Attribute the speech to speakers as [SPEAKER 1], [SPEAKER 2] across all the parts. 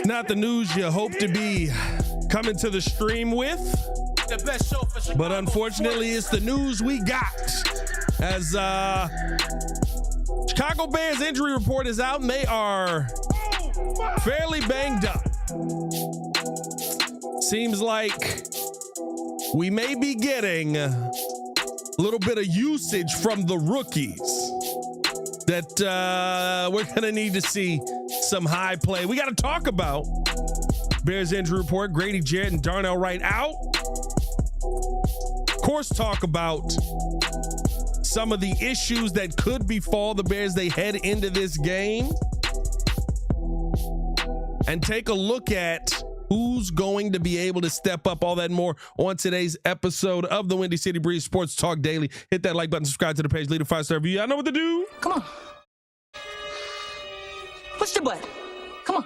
[SPEAKER 1] Not the news you hope to be coming to the stream with, but unfortunately it's the news we got. As Chicago Bears injury report is out and they are fairly banged up. Seems like we may be getting a little bit of usage from the rookies that we're going to need to see some high play. We got to talk about Bears injury report, Grady Jarrett and Darnell Wright out. Of course, talk about some of the issues that could befall the Bears they head into this game. And take a look at who's going to be able to step up, all that and more on today's episode of the Windy City Breeze Sports Talk Daily. Hit that like button, subscribe to the page, leave a 5-star review. I know what to do.
[SPEAKER 2] Come on. Push the button. Come on.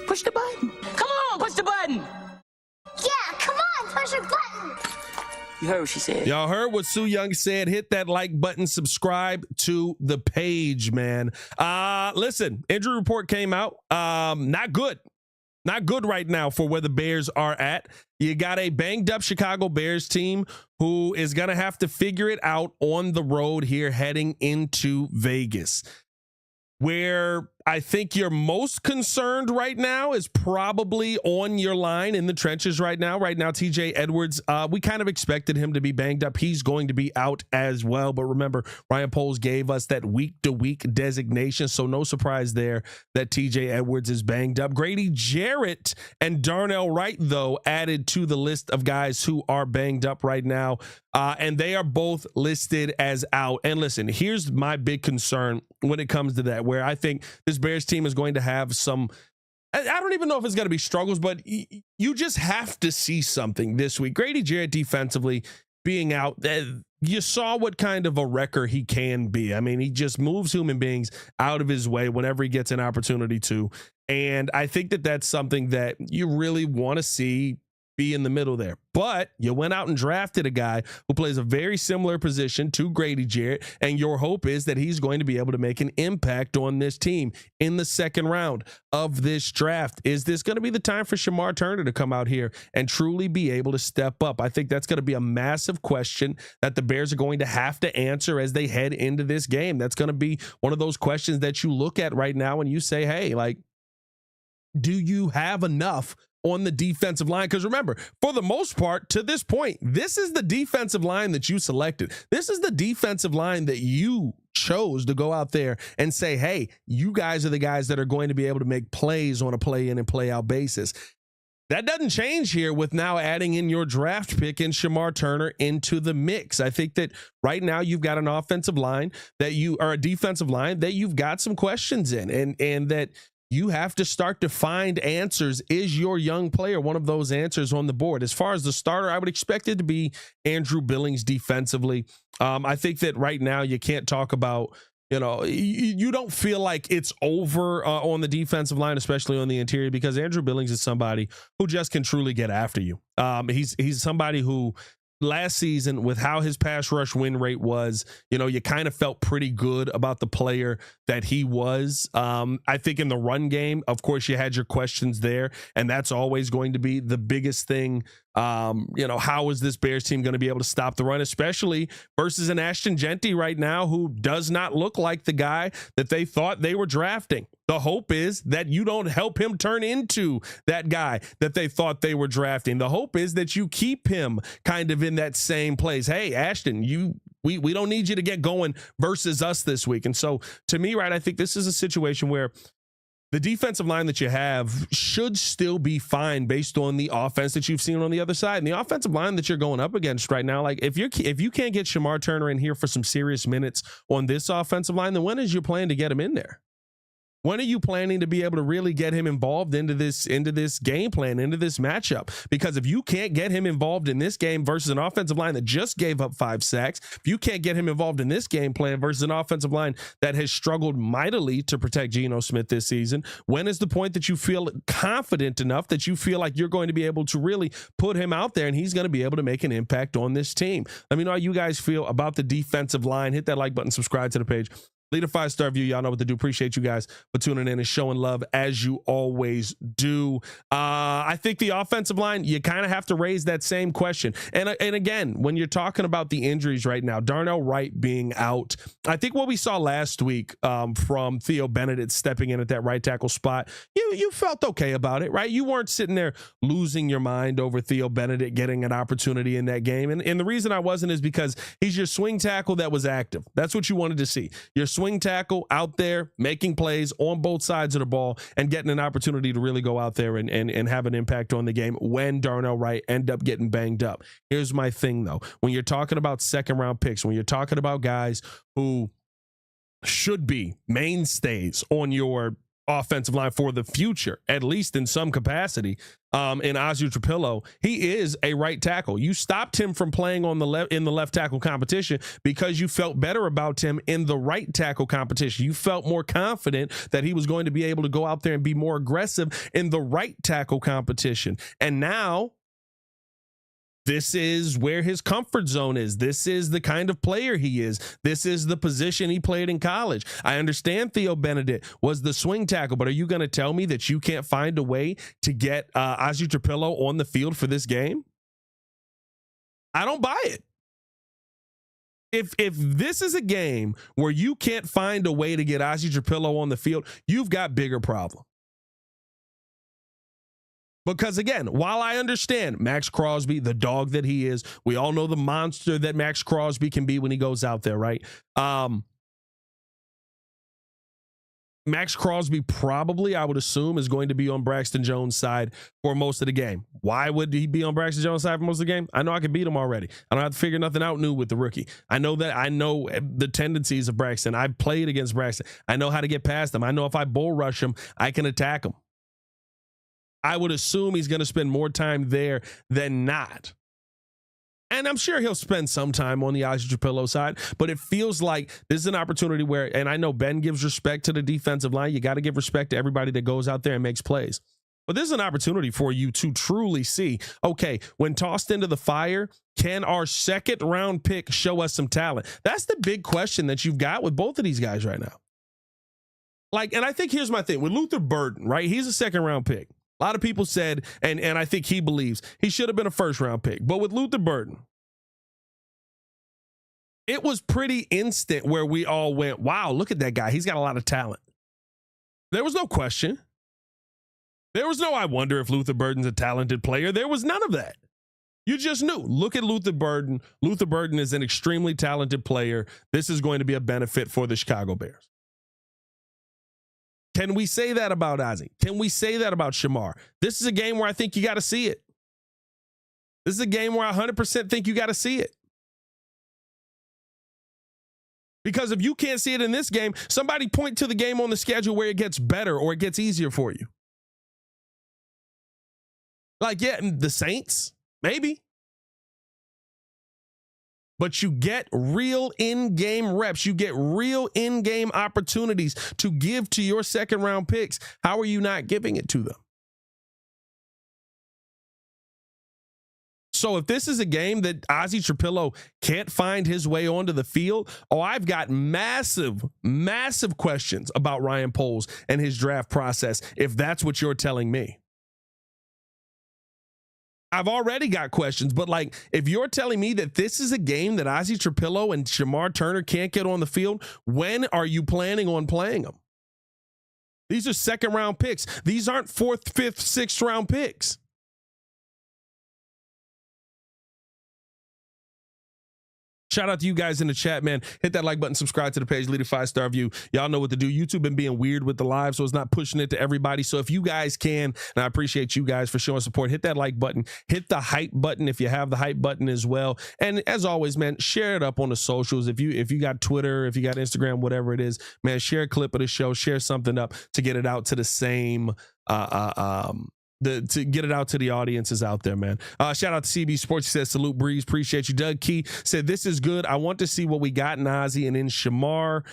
[SPEAKER 2] Push the button. Come on, push the button.
[SPEAKER 3] Yeah, come on, push the button.
[SPEAKER 2] You heard what she said.
[SPEAKER 1] Y'all heard what Sue Young said. Hit that like button, subscribe to the page, man. Listen, injury report came out. Not good. Not good right now for where the Bears are at. You got a banged up Chicago Bears team who is going to have to figure it out on the road here heading into Vegas. Where I think you're most concerned right now is probably on your line in the trenches right now. Right now, TJ Edwards, we kind of expected him to be banged up. He's going to be out as well. But remember, Ryan Poles gave us that week-to-week designation, so no surprise there that TJ Edwards is banged up. Grady Jarrett and Darnell Wright, though, added to the list of guys who are banged up right now, and they are both listed as out. And listen, here's my big concern when it comes to that, where I think this Bears team is going to have some, I don't even know if it's going to be struggles, but you just have to see something this week. Grady Jarrett defensively being out, you saw what kind of a wrecker he can be. I mean, he just moves human beings out of his way whenever he gets an opportunity to. And I think that that's something that you really want to see be in the middle there. But you went out and drafted a guy who plays a very similar position to Grady Jarrett, and your hope is that he's going to be able to make an impact on this team in the second round of this draft. Is this going to be the time for Shamar Turner to come out here and truly be able to step up? I think that's going to be a massive question that the Bears are going to have to answer as they head into this game. That's going to be one of those questions that you look at right now and you say, hey, like, do you have enough on the defensive line? Because remember, for the most part, to this point, this is the defensive line that you selected. This is the defensive line that you chose to go out there and say, hey, you guys are the guys that are going to be able to make plays on a play in and play out basis. That doesn't change here with now adding in your draft pick and Shamar Turner into the mix. I think that right now you've got an offensive line that you are a defensive line that you've got some questions in, and that you have to start to find answers. Is your young player one of those answers on the board? As far as the starter, I would expect it to be Andrew Billings defensively. I think that right now you can't talk about, you don't feel like it's over on the defensive line, especially on the interior, because Andrew Billings is somebody who just can truly get after you. He's somebody who, last season, with how his pass rush win rate was, you kind of felt pretty good about the player that he was. I think in the run game, of course, you had your questions there, and that's always going to be the biggest thing. How is this Bears team going to be able to stop the run, especially versus an Ashton Jeanty right now who does not look like the guy that they thought they were drafting. The hope is that you don't help him turn into that guy that they thought they were drafting. The hope is that you keep him kind of in that same place. Hey, Ashton, we don't need you to get going versus us this week. And so to me, right, I think this is a situation where the defensive line that you have should still be fine based on the offense that you've seen on the other side. And the offensive line that you're going up against right now, like if you can't get Shamar Turner in here for some serious minutes on this offensive line, then when is your plan to get him in there? When are you planning to be able to really get him involved into this game plan, into this matchup? Because if you can't get him involved in this game versus an offensive line that just gave up 5 sacks, if you can't get him involved in this game plan versus an offensive line that has struggled mightily to protect Geno Smith this season, when is the point that you feel confident enough that you feel like you're going to be able to really put him out there and he's going to be able to make an impact on this team? Let me know how you guys feel about the defensive line. Hit that like button, subscribe to the page. Leave a 5-star review. Y'all know what to do. Appreciate you guys for tuning in and showing love as you always do. I think the offensive line, you kind of have to raise that same question. And again, when you're talking about the injuries right now, Darnell Wright being out, I think what we saw last week from Theo Benedict stepping in at that right tackle spot, you felt okay about it, right? You weren't sitting there losing your mind over Theo Benedict getting an opportunity in that game. And the reason I wasn't is because he's your swing tackle that was active. That's what you wanted to see. Your swing tackle out there making plays on both sides of the ball and getting an opportunity to really go out there and have an impact on the game when Darnell Wright end up getting banged up. Here's my thing, though. When you're talking about second-round picks, when you're talking about guys who should be mainstays on your offensive line for the future, at least in some capacity, in Ozzie Trapillo, he is a right tackle. You stopped him from playing on the left tackle competition because you felt better about him in the right tackle competition. You felt more confident that he was going to be able to go out there and be more aggressive in the right tackle competition. And now this is where his comfort zone is. This is the kind of player he is. This is the position he played in college. I understand Theo Benedict was the swing tackle, but are you going to tell me that you can't find a way to get Ozzie Trapillo on the field for this game? I don't buy it. If this is a game where you can't find a way to get Ozzie Trapillo on the field, you've got bigger problems. Because again, while I understand Max Crosby, the dog that he is, we all know the monster that Max Crosby can be when he goes out there, right? Max Crosby probably, I would assume, is going to be on Braxton Jones' side for most of the game. Why would he be on Braxton Jones' side for most of the game? I know I can beat him already. I don't have to figure nothing out new with the rookie. I know the tendencies of Braxton. I've played against Braxton. I know how to get past him. I know if I bull rush him, I can attack him. I would assume he's going to spend more time there than not. And I'm sure he'll spend some time on the Ozzie Trapillo side, but it feels like this is an opportunity where, and I know Ben gives respect to the defensive line. You got to give respect to everybody that goes out there and makes plays. But this is an opportunity for you to truly see, okay, when tossed into the fire, can our second round pick show us some talent? That's the big question that you've got with both of these guys right now. And I think here's my thing with Luther Burden, right? He's a second round pick. A lot of people said, and I think he believes, he should have been a first-round pick. But with Luther Burden, it was pretty instant where we all went, wow, look at that guy. He's got a lot of talent. There was no question. There was no, I wonder if Luther Burden's a talented player. There was none of that. You just knew. Look at Luther Burden. Luther Burden is an extremely talented player. This is going to be a benefit for the Chicago Bears. Can we say that about Ozzie? Can we say that about Shamar? This is a game where I think you got to see it. This is a game where I 100% think you got to see it. Because if you can't see it in this game, somebody point to the game on the schedule where it gets better or it gets easier for you. The Saints, maybe. But you get real in-game reps. You get real in-game opportunities to give to your second-round picks. How are you not giving it to them? So if this is a game that Ozzie Trapillo can't find his way onto the field, I've got massive, massive questions about Ryan Poles and his draft process, if that's what you're telling me. I've already got questions, but if you're telling me that this is a game that Ozzie Trapillo and Shamar Turner can't get on the field, when are you planning on playing them? These are second-round picks. These aren't fourth, fifth, sixth-round picks. Shout out to you guys in the chat, man. Hit that like button, subscribe to the page, leave a 5-star review. Y'all know what to do. YouTube been being weird with the live, so it's not pushing it to everybody. So if you guys can, and I appreciate you guys for showing support, hit that like button, hit the hype button if you have the hype button as well. And as always, man, share it up on the socials. If you got Twitter, if you got Instagram, whatever it is, man, share a clip of the show, share something up to get it out to the same to get it out to the audiences out there, man. Shout out to CB Sports. He says, salute Breeze. Appreciate you. Doug Key said, this is good. I want to see what we got in Ozzie and in Shamar.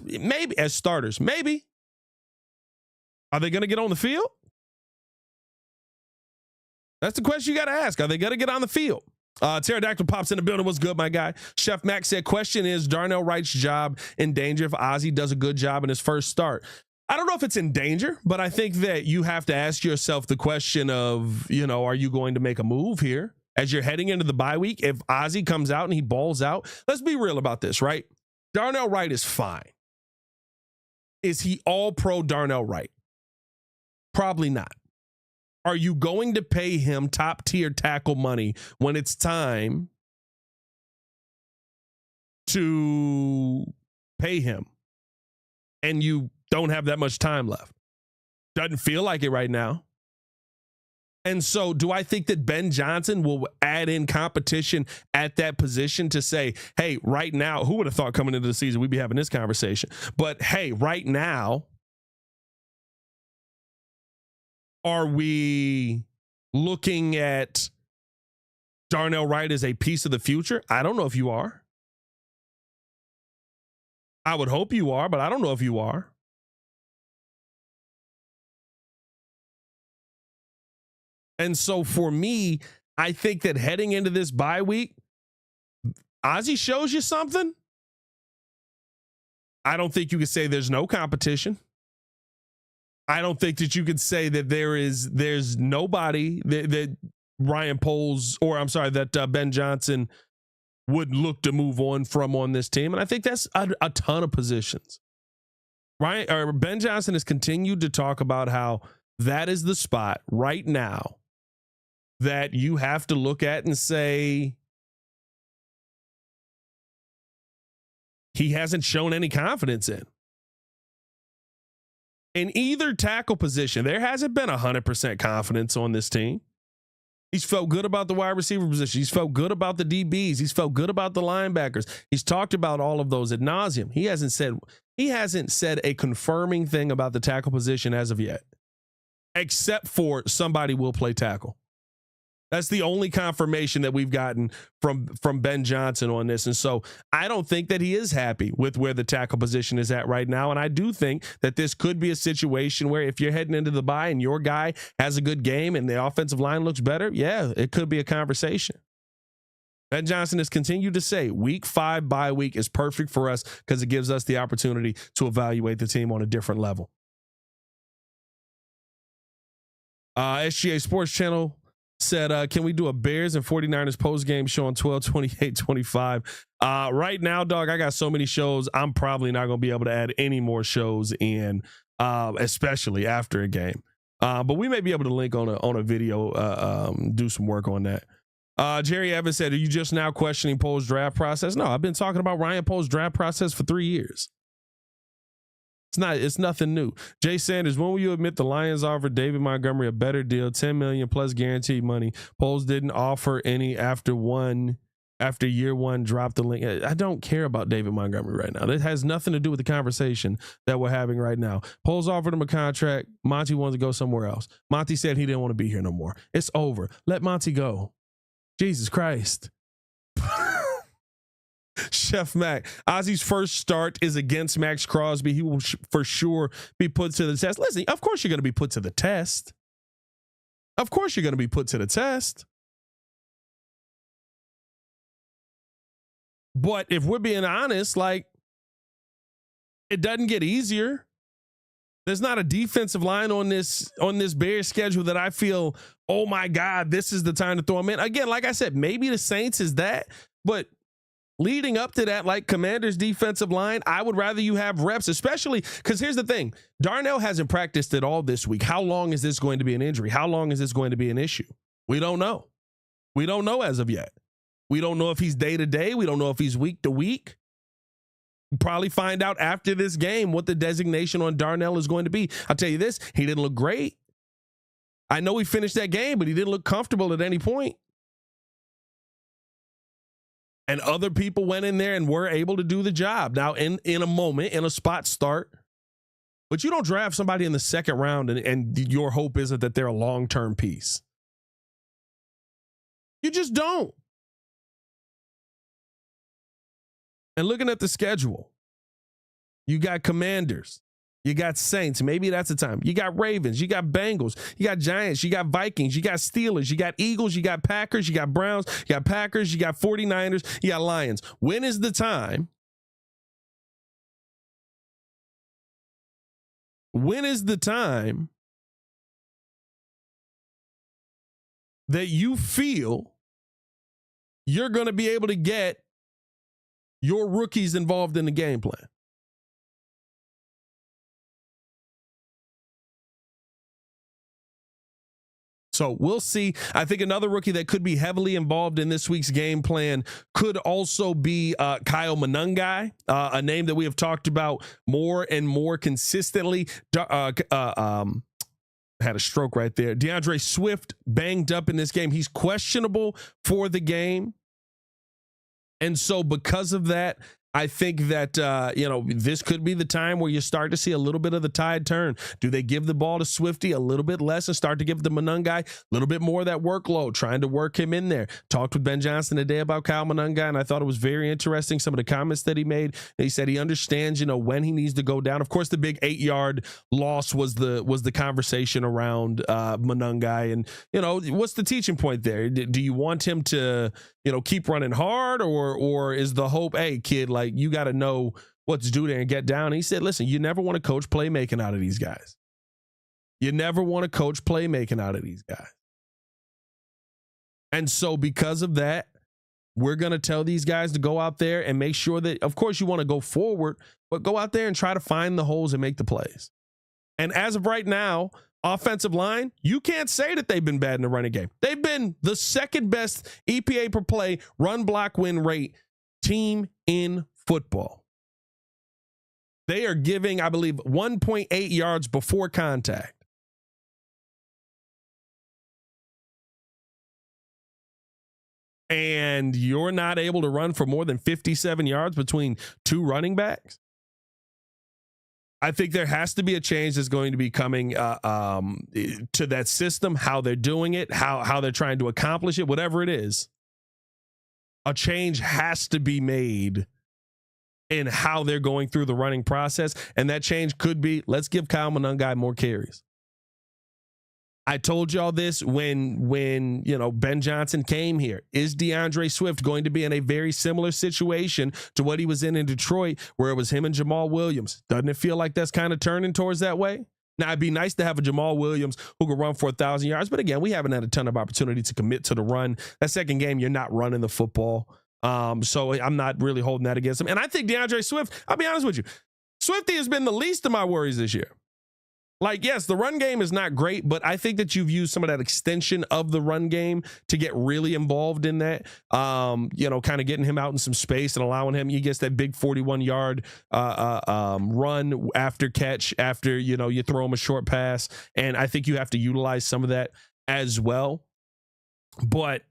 [SPEAKER 1] Maybe as starters. Maybe. Are they going to get on the field? That's the question you got to ask. Are they going to get on the field? Pterodactyl pops in the building. What's good, my guy? Chef Max said, question is Darnell Wright's job in danger if Ozzie does a good job in his first start? I don't know if it's in danger, but I think that you have to ask yourself the question of, are you going to make a move here as you're heading into the bye week? If Ozzie comes out and he balls out, let's be real about this, right? Darnell Wright is fine. Is he all pro Darnell Wright? Probably not. Are you going to pay him top tier tackle money when it's time to pay him and you don't have that much time left? Doesn't feel like it right now. And so do I think that Ben Johnson will add in competition at that position to say, hey, right now, who would have thought coming into the season we'd be having this conversation? But hey, right now, are we looking at Darnell Wright as a piece of the future? I don't know if you are. I would hope you are, but I don't know if you are. And so for me, I think that heading into this bye week, Ozzie shows you something. I don't think you could say there's no competition. I don't think that you could say that there's nobody that Ryan Poles, or I'm sorry, that Ben Johnson would look to move on from on this team. And I think that's a ton of positions. Ben Johnson has continued to talk about how that is the spot right now that you have to look at and say he hasn't shown any confidence in. In either tackle position, there hasn't been 100% confidence on this team. He's felt good about the wide receiver position. He's felt good about the DBs. He's felt good about the linebackers. He's talked about all of those ad nauseum. He hasn't said a confirming thing about the tackle position as of yet, except for somebody will play tackle. That's the only confirmation that we've gotten from Ben Johnson on this. And so I don't think that he is happy with where the tackle position is at right now. And I do think that this could be a situation where if you're heading into the bye and your guy has a good game and the offensive line looks better, yeah, it could be a conversation. Ben Johnson has continued to say week 5 bye week is perfect for us because it gives us the opportunity to evaluate the team on a different level. SGA Sports Channel said, can we do a Bears and 49ers post-game show on 12/28/25? Right now, dog, I got so many shows. I'm probably not going to be able to add any more shows in, especially after a game. But we may be able to link on a video, do some work on that. Jerry Evans said, are you just now questioning Poles' draft process? No, I've been talking about Ryan Poles' draft process for 3 years. It's nothing new. Jay Sanders, when will you admit the Lions offered David Montgomery a better deal, $10 million plus guaranteed money? Poles didn't offer any after year one, dropped the link. I don't care about David Montgomery right now. That has nothing to do with the conversation that we're having right now. Poles offered him a contract. Monty wanted to go somewhere else. Monty said he didn't want to be here no more. It's over. Let Monty go. Jesus Christ. Chef Mac, Ozzie's first start is against Max Crosby. He will for sure be put to the test. Listen, of course you're going to be put to the test. Of course you're going to be put to the test. But if we're being honest, like, it doesn't get easier. There's not a defensive line on this Bears schedule that I feel, oh my God, this is the time to throw him in. Again, like I said, maybe the Saints is that, but leading up to that, like Commanders defensive line, I would rather you have reps, especially because here's the thing. Darnell hasn't practiced at all this week. How long is this going to be an injury? How long is this going to be an issue? We don't know. We don't know as of yet. We don't know if he's day to day. We don't know if he's week to week. We'll probably find out after this game what the designation on Darnell is going to be. I'll tell you this, he didn't look great. I know he finished that game, but he didn't look comfortable at any point. And other people went in there and were able to do the job. Now, in a moment, in a spot start. But you don't draft somebody in the second round and your hope isn't that they're a long-term piece. You just don't. And looking at the schedule, you got Commanders, You got Saints. Maybe that's the time. You got Ravens. You got Bengals. You got Giants. You got Vikings. You got Steelers. You got Eagles. You got Packers. You got Browns. You got Packers. You got 49ers. You got Lions. When is the time? When is the time that you feel you're going to be able to get your rookies involved in the game plan? So we'll see. I think another rookie that could be heavily involved in this week's game plan could also be Kyle Monangai, a name that we have talked about more and more consistently. Had a stroke right there. DeAndre Swift banged up in this game. He's questionable for the game. And so because of that, I think that, this could be the time where you start to see a little bit of the tide turn. Do they give the ball to Swifty a little bit less and start to give the Monangai a little bit more of that workload, trying to work him in there? Talked with Ben Johnson today about Kyle Monangai, and I thought it was very interesting, some of the comments that he made. He said he understands, when he needs to go down. Of course, the big 8-yard loss was the conversation around Monangai. And, what's the teaching point there? Do you want him to, keep running hard, or is the hope, hey, kid, like, you got to know what to do there and get down? And he said, listen, you never want to coach playmaking out of these guys. You never want to coach playmaking out of these guys. And so because of that, we're going to tell these guys to go out there and make sure that, of course, you want to go forward, but go out there and try to find the holes and make the plays. And as of right now, offensive line, you can't say that they've been bad in the running game. They've been the second best EPA per play run block win rate team in football. They are giving, I believe, 1.8 yards before contact. And you're not able to run for more than 57 yards between two running backs? I think there has to be a change that's going to be coming to that system, how they're doing it, how they're trying to accomplish it, whatever it is. A change has to be made in how they're going through the running process. And that change could be, let's give Kyle Monangai more carries. I told y'all this when Ben Johnson came here. Is DeAndre Swift going to be in a very similar situation to what he was in Detroit, where it was him and Jamal Williams? Doesn't it feel like that's kind of turning towards that way? Now, it'd be nice to have a Jamal Williams who could run for 1,000 yards. But again, we haven't had a ton of opportunity to commit to the run. That second game, you're not running the football. So I'm not really holding that against him. And I think DeAndre Swift, I'll be honest with you, Swifty has been the least of my worries this year. Like, yes, the run game is not great, but I think that you've used some of that extension of the run game to get really involved in that, kind of getting him out in some space and allowing him, he gets that big 41-yard run after catch, after, you throw him a short pass. And I think you have to utilize some of that as well. But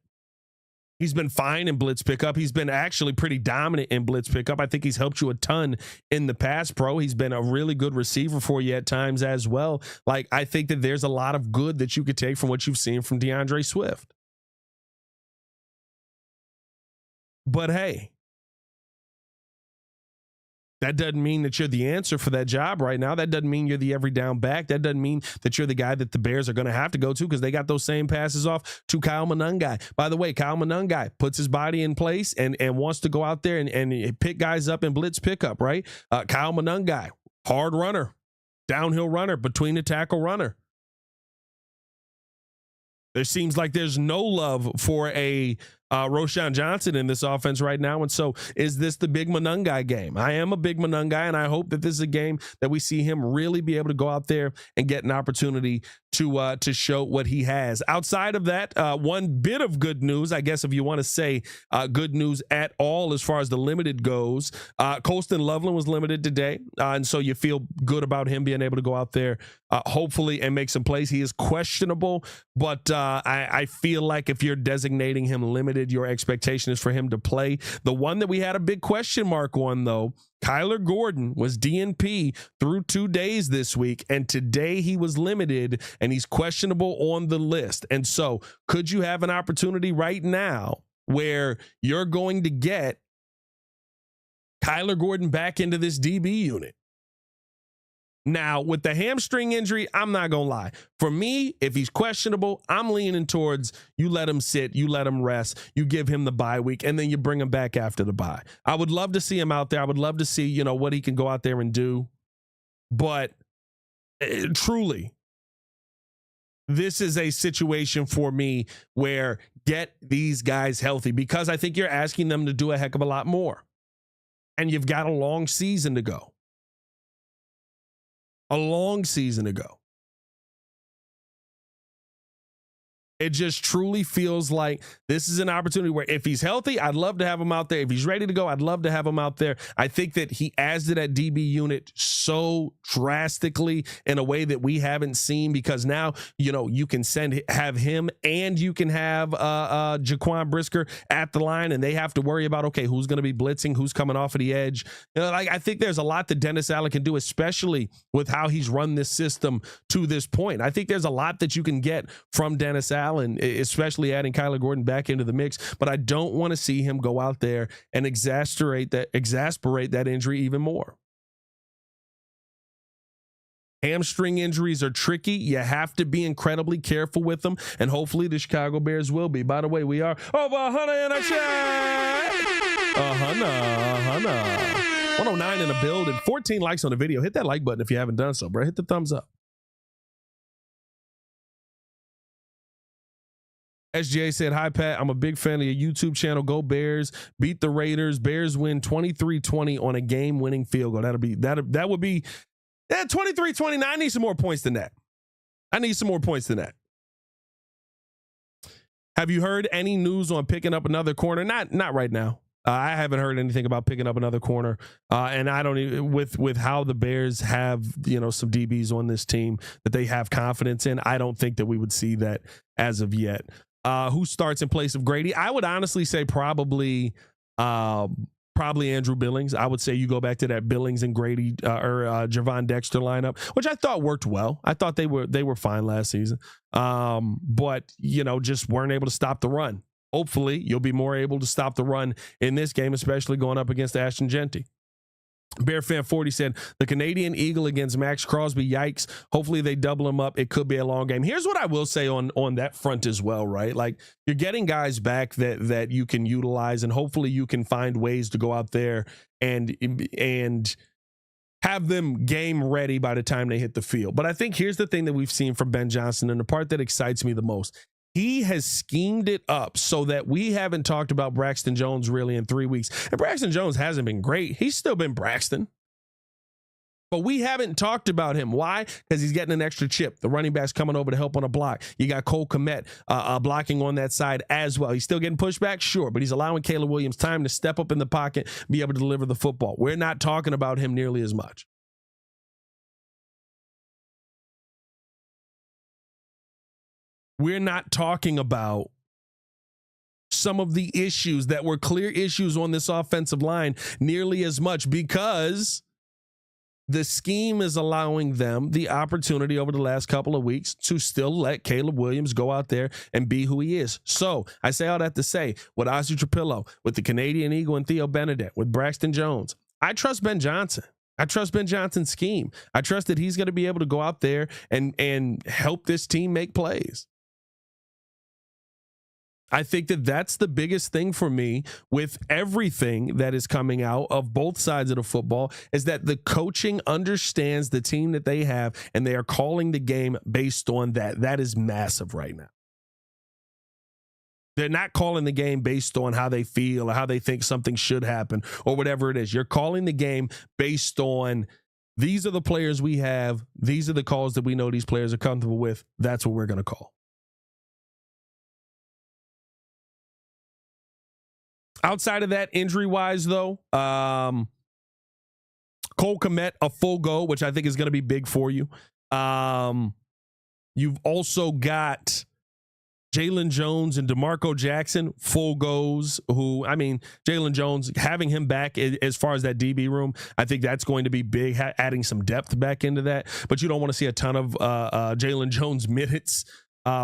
[SPEAKER 1] he's been fine in blitz pickup. He's been actually pretty dominant in blitz pickup. I think he's helped you a ton in the pass pro. He's been a really good receiver for you at times as well. Like, I think that there's a lot of good that you could take from what you've seen from DeAndre Swift. But hey, that doesn't mean that you're the answer for that job right now. That doesn't mean you're the every down back. That doesn't mean that you're the guy that the Bears are going to have to go to, because they got those same passes off to Kyle Monangai. By the way, Kyle Monangai puts his body in place and wants to go out there and pick guys up in blitz pickup, right? Kyle Monangai, hard runner, downhill runner, between the tackle runner. There seems like there's no love for a Roschon Johnson in this offense right now. And so is this the big Monangai game? I am a big Monangai, and I hope that this is a game that we see him really be able to go out there and get an opportunity to show what he has. Outside of that, one bit of good news, I guess, if you want to say good news at all as far as the limited goes, Colston Loveland was limited today. And so you feel good about him being able to go out there, hopefully, and make some plays. He is questionable, but I feel like if you're designating him limited, your expectation is for him to play. The one that we had a big question mark on, though, Kyler Gordon was DNP through 2 days this week, and today he was limited, and he's questionable on the list. And so could you have an opportunity right now where you're going to get Kyler Gordon back into this DB unit? Now, with the hamstring injury, I'm not going to lie. For me, if he's questionable, I'm leaning towards you let him sit, you let him rest, you give him the bye week, and then you bring him back after the bye. I would love to see him out there. I would love to see, you know, what he can go out there and do. But truly, this is a situation for me where get these guys healthy, because I think you're asking them to do a heck of a lot more. And you've got a long season to go. A long season to go. It just truly feels like this is an opportunity where if he's healthy, I'd love to have him out there. If he's ready to go, I'd love to have him out there. I think that he adds to that DB unit so drastically in a way that we haven't seen, because now, you know, you can have him and you can have Jaquan Brisker at the line, and they have to worry about, okay, who's going to be blitzing, who's coming off of the edge. You know, like, I think there's a lot that Dennis Allen can do, especially with how he's run this system to this point. I think there's a lot that you can get from Dennis Allen, especially adding Kyler Gordon back into the mix, but I don't want to see him go out there and exasperate that injury even more. Hamstring injuries are tricky. You have to be incredibly careful with them, and hopefully the Chicago Bears will be. By the way, we are over 100 in a chat. 109 in the building. 14 likes on the video. Hit that like button if you haven't done so, bro. Hit the thumbs up. SJ said, hi, Pat. I'm a big fan of your YouTube channel. Go Bears. Beat the Raiders. Bears win 23-20 on a game-winning field goal. That would be 23-20. I need some more points than that. Have you heard any news on picking up another corner? Not right now. I haven't heard anything about picking up another corner. And I don't even, with how the Bears have, you know, some DBs on this team that they have confidence in, I don't think that we would see that as of yet. Who starts in place of Grady? I would honestly say probably Andrew Billings. I would say you go back to that Billings and Grady or Javon Dexter lineup, which I thought worked well. I thought they were fine last season, but you know, just weren't able to stop the run. Hopefully, you'll be more able to stop the run in this game, especially going up against Ashton Genty. Bear Fan 40 said, the Canadian Eagle against Max Crosby, yikes. Hopefully they double him up. It could be a long game. Here's what I will say on that front as well, right? Like, you're getting guys back that you can utilize, and hopefully you can find ways to go out there and have them game ready by the time they hit the field. But I think here's the thing that we've seen from Ben Johnson, and the part that excites me the most. He has schemed it up so that we haven't talked about Braxton Jones really in 3 weeks. And Braxton Jones hasn't been great. He's still been Braxton. But we haven't talked about him. Why? Because he's getting an extra chip. The running back's coming over to help on a block. You got Cole Kmet blocking on that side as well. He's still getting pushed back, sure, but he's allowing Caleb Williams time to step up in the pocket, be able to deliver the football. We're not talking about him nearly as much. We're not talking about some of the issues that were clear issues on this offensive line nearly as much, because the scheme is allowing them the opportunity over the last couple of weeks to still let Caleb Williams go out there and be who he is. So I say all that to say, with Ozzie Trapillo, with the Canadian Eagle and Theo Benedict, with Braxton Jones, I trust Ben Johnson. I trust Ben Johnson's scheme. I trust that he's going to be able to go out there and help this team make plays. I think that that's the biggest thing for me with everything that is coming out of both sides of the football, is that the coaching understands the team that they have, and they are calling the game based on that. That is massive right now. They're not calling the game based on how they feel or how they think something should happen or whatever it is. You're calling the game based on, these are the players we have. These are the calls that we know these players are comfortable with. That's what we're going to call. Outside of that, injury-wise, though, Cole Kmet, a full go, which I think is going to be big for you. You've also got Jalen Jones and DeMarco Jackson, full goes, who, I mean, Jalen Jones, having him back as far as that DB room, I think that's going to be big, adding some depth back into that. But you don't want to see a ton of Jalen Jones minutes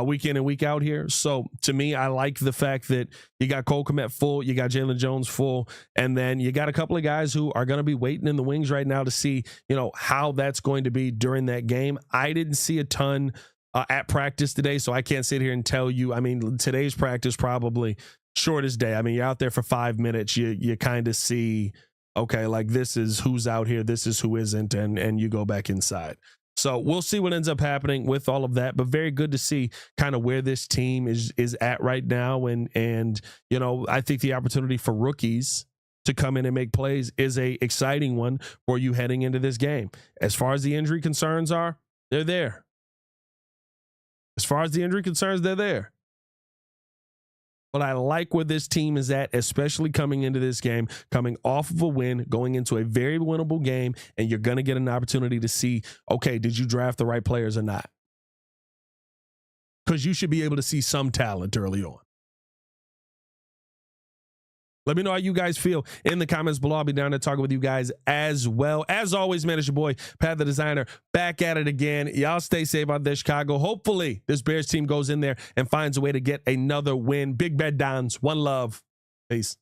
[SPEAKER 1] week in and week out here. So to me, I like the fact that you got Cole Kmet full, you got Jalen Jones full, and then you got a couple of guys who are going to be waiting in the wings right now to see, how that's going to be during that game. I didn't see a ton at practice today, so I can't sit here and tell you. I mean, today's practice probably shortest day. I mean, you're out there for 5 minutes. You kind of see, okay, like this is who's out here, this is who isn't, and you go back inside. So we'll see what ends up happening with all of that, but very good to see kind of where this team is at right now. And I think the opportunity for rookies to come in and make plays is a exciting one for you heading into this game. As far as the injury concerns are, they're there. As far as the injury concerns, they're there. But I like where this team is at, especially coming into this game, coming off of a win, going into a very winnable game, and you're going to get an opportunity to see, okay, did you draft the right players or not? Because you should be able to see some talent early on. Let me know how you guys feel in the comments below. I'll be down there talking with you guys as well. As always, man, it's your boy, Pat the Designer, back at it again. Y'all stay safe out there, Chicago. Hopefully, this Bears team goes in there and finds a way to get another win. Big Bad Dons, one love. Peace.